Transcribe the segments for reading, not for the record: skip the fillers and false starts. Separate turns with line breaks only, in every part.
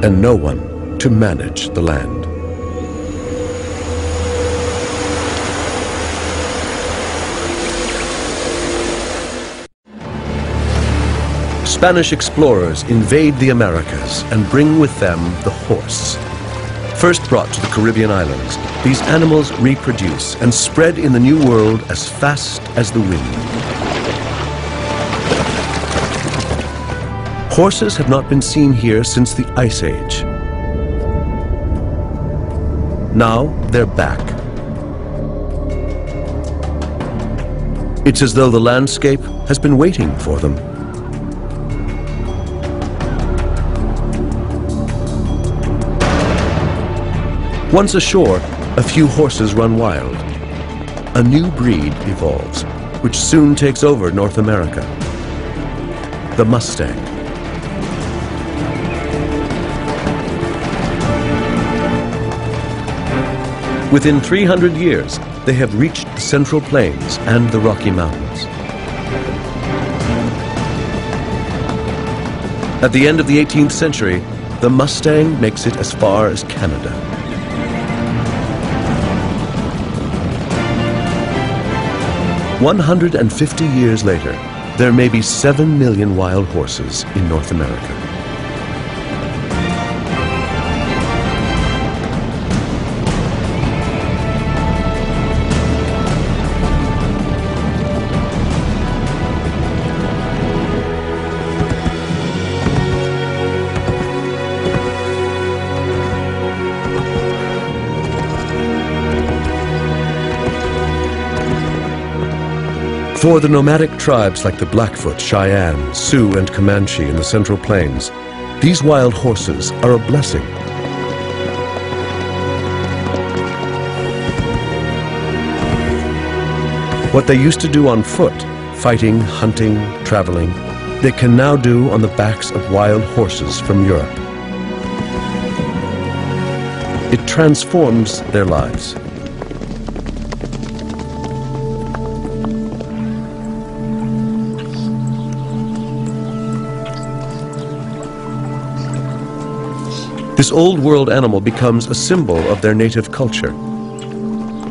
and no one to manage the land. Spanish explorers invade the Americas and bring with them the horse. First brought to the Caribbean islands, these animals reproduce and spread in the New World as fast as the wind. Horses have not been seen here since the Ice Age. Now they're back. It's as though the landscape has been waiting for them. Once ashore, a few horses run wild. A new breed evolves, which soon takes over North America. The Mustang. Within 300 years, they have reached the Central Plains and the Rocky Mountains. At the end of the 18th century, the Mustang makes it as far as Canada. "150 years later, there may be 7 million wild horses in North America. For the nomadic tribes like the Blackfoot, Cheyenne, Sioux, and Comanche in the Central Plains, these wild horses are a blessing. What they used to do on foot, fighting, hunting, traveling, they can now do on the backs of wild horses from Europe. It transforms their lives. This old world animal becomes a symbol of their native culture.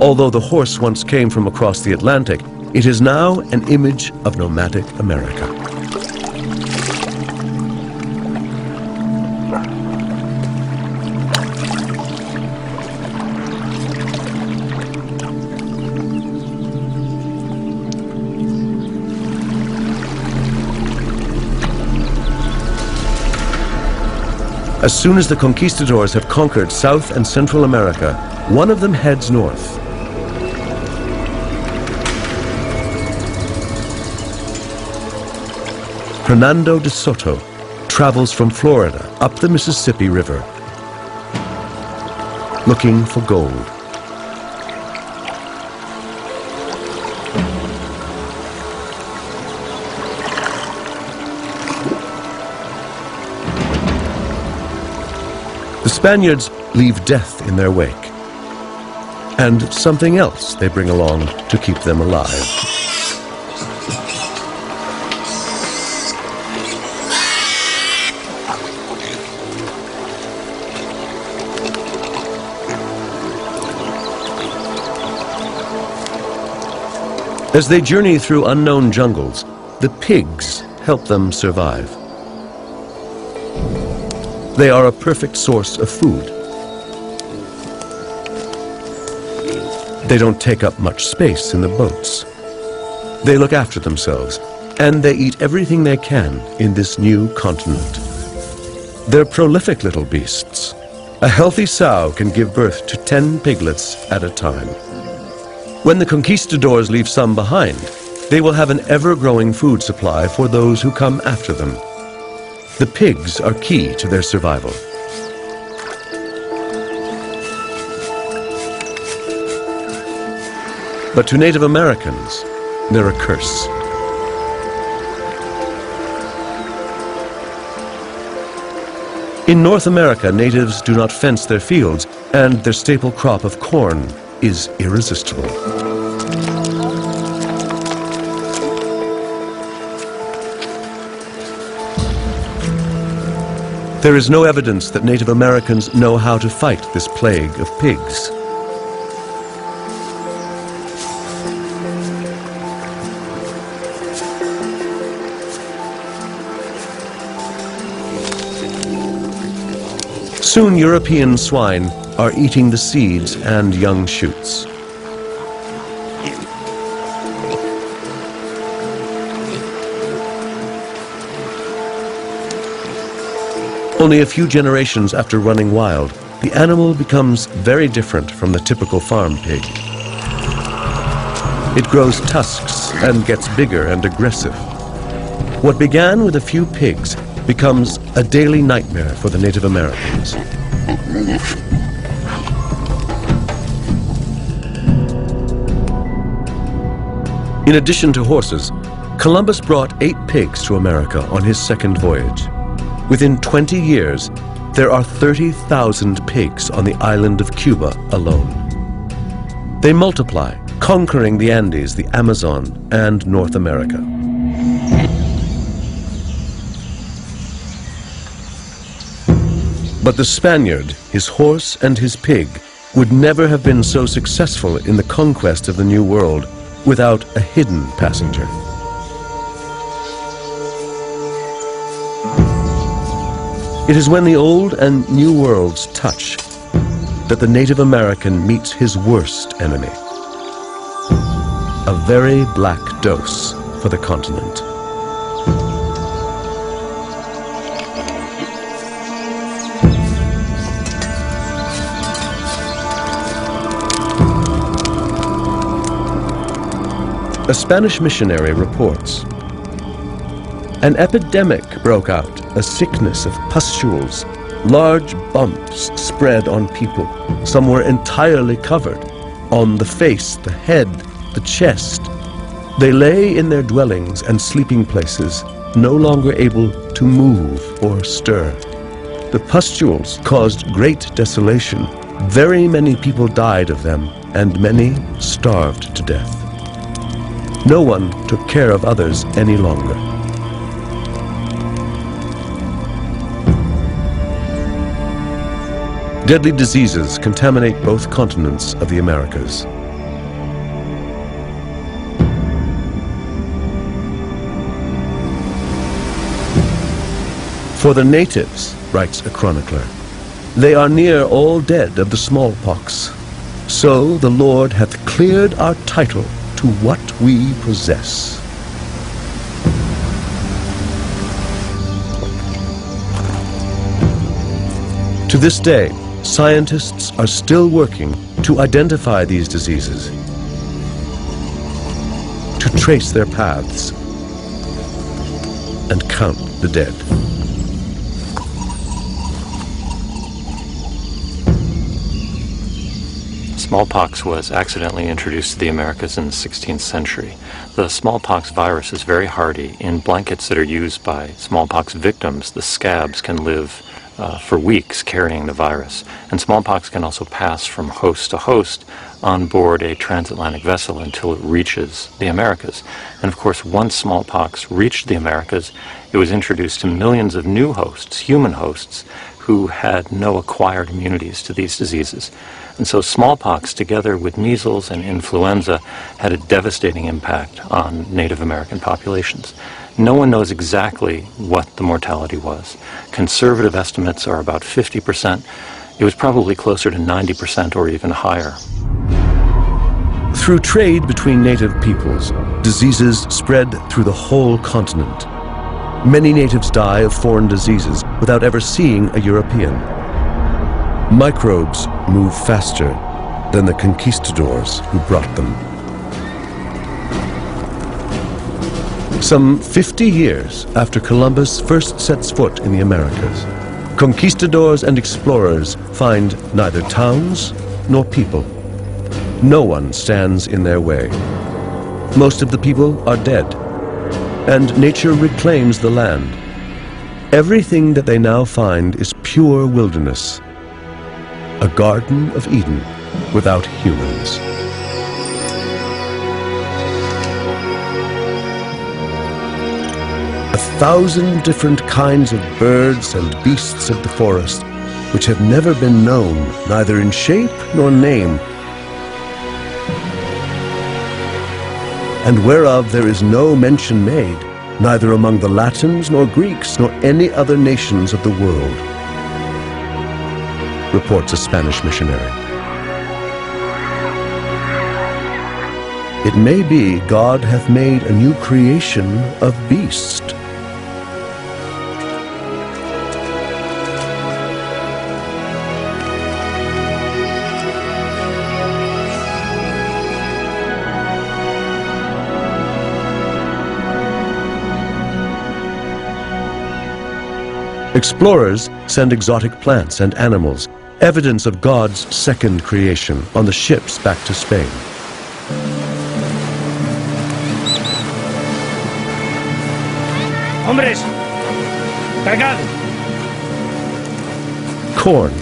Although the horse once came from across the Atlantic, it is now an image of nomadic America. As soon as the conquistadors have conquered South and Central America, one of them heads north. Hernando de Soto travels from Florida up the Mississippi River, looking for gold. The Spaniards leave death in their wake, and something else they bring along to keep them alive. As they journey through unknown jungles, the pigs help them survive. They are a perfect source of food. They don't take up much space in the boats. They look after themselves, and they eat everything they can in this new continent. They're prolific little beasts. A healthy sow can give birth to 10 piglets at a time. When the conquistadors leave some behind, they will have an ever-growing food supply for those who come after them. The pigs are key to their survival. But to Native Americans, they're a curse. In North America, natives do not fence their fields, and their staple crop of corn is irresistible. There is no evidence that Native Americans know how to fight this plague of pigs. Soon European swine are eating the seeds and young shoots. Only a few generations after running wild, the animal becomes very different from the typical farm pig. It grows tusks and gets bigger and aggressive. What began with a few pigs becomes a daily nightmare for the Native Americans. In addition to horses, Columbus brought 8 pigs to America on his second voyage. Within 20 years, there are 30,000 pigs on the island of Cuba alone. They multiply, conquering the Andes, the Amazon, and North America. But the Spaniard, his horse, and his pig would never have been so successful in the conquest of the New World without a hidden passenger. It is when the Old and New Worlds touch that the Native American meets his worst enemy. A very black dose for the continent. A Spanish missionary reports, an epidemic broke out, a sickness of pustules. Large bumps spread on people. Some were entirely covered, on the face, the head, the chest. They lay in their dwellings and sleeping places, no longer able to move or stir. The pustules caused great desolation. Very many people died of them, and many starved to death. No one took care of others any longer. Deadly diseases contaminate both continents of the Americas. For the natives, writes a chronicler, they are near all dead of the smallpox. So the Lord hath cleared our title to what we possess. To this day, scientists are still working to identify these diseases, to trace their paths, and count the dead.
Smallpox was accidentally introduced to the Americas in the 16th century. The smallpox virus is very hardy. In blankets that are used by smallpox victims, the scabs can live for weeks carrying the virus. And smallpox can also pass from host to host on board a transatlantic vessel until it reaches the Americas. And of course, once smallpox reached the Americas, it was introduced to millions of new hosts, human hosts, who had no acquired immunities to these diseases. And so smallpox, together with measles and influenza, had a devastating impact on Native American populations. No one knows exactly what the mortality was. Conservative estimates are about 50%. It was probably closer to 90% or even higher.
Through trade between native peoples, diseases spread through the whole continent. Many natives die of foreign diseases without ever seeing a European. Microbes move faster than the conquistadors who brought them. Some 50 years after Columbus first sets foot in the Americas, conquistadors and explorers find neither towns nor people. No one stands in their way. Most of the people are dead, and nature reclaims the land. Everything that they now find is pure wilderness, a Garden of Eden without humans. 1,000 different kinds of birds and beasts of the forest, which have never been known, neither in shape nor name, and whereof there is no mention made, neither among the Latins nor Greeks nor any other nations of the world, reports a Spanish missionary. It may be God hath made a new creation of beast. Explorers send exotic plants and animals, evidence of God's second creation, on the ships back to Spain.
Hombres, cargad.
Corn,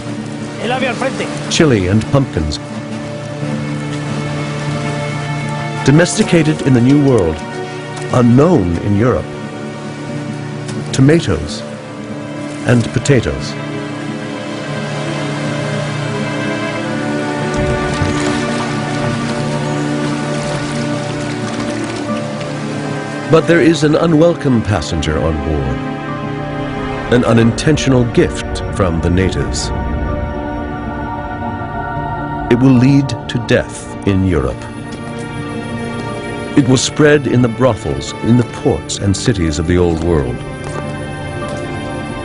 El ave al frente.
chili, and pumpkins. Domesticated in the New World, unknown in Europe. Tomatoes and potatoes. But there is an unwelcome passenger on board, an unintentional gift from the natives. It will lead to death in Europe. It will spread in the brothels, in the ports and cities of the Old World.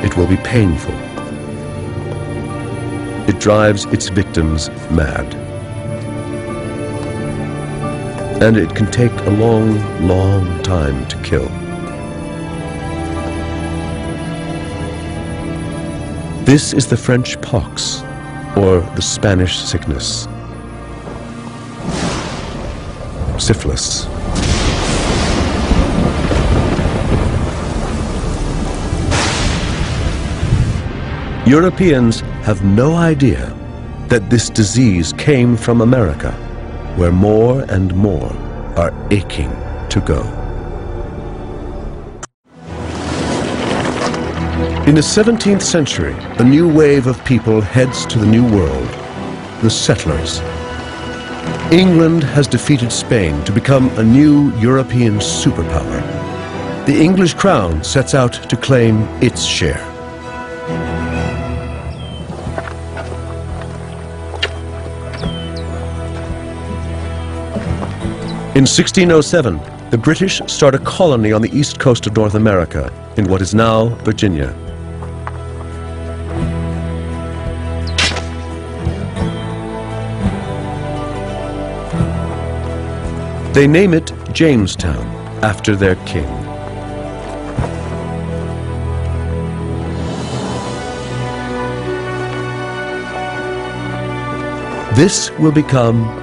It will be painful. It drives its victims mad. And it can take a long, long time to kill. This is the French pox, or the Spanish sickness. Syphilis. Europeans have no idea that this disease came from America, where more and more are aching to go. In the 17th century, a new wave of people heads to the New World, the settlers. England has defeated Spain to become a new European superpower. The English crown sets out to claim its share. In 1607, the British start a colony on the east coast of North America, in what is now Virginia. They name it Jamestown, after their king. This will become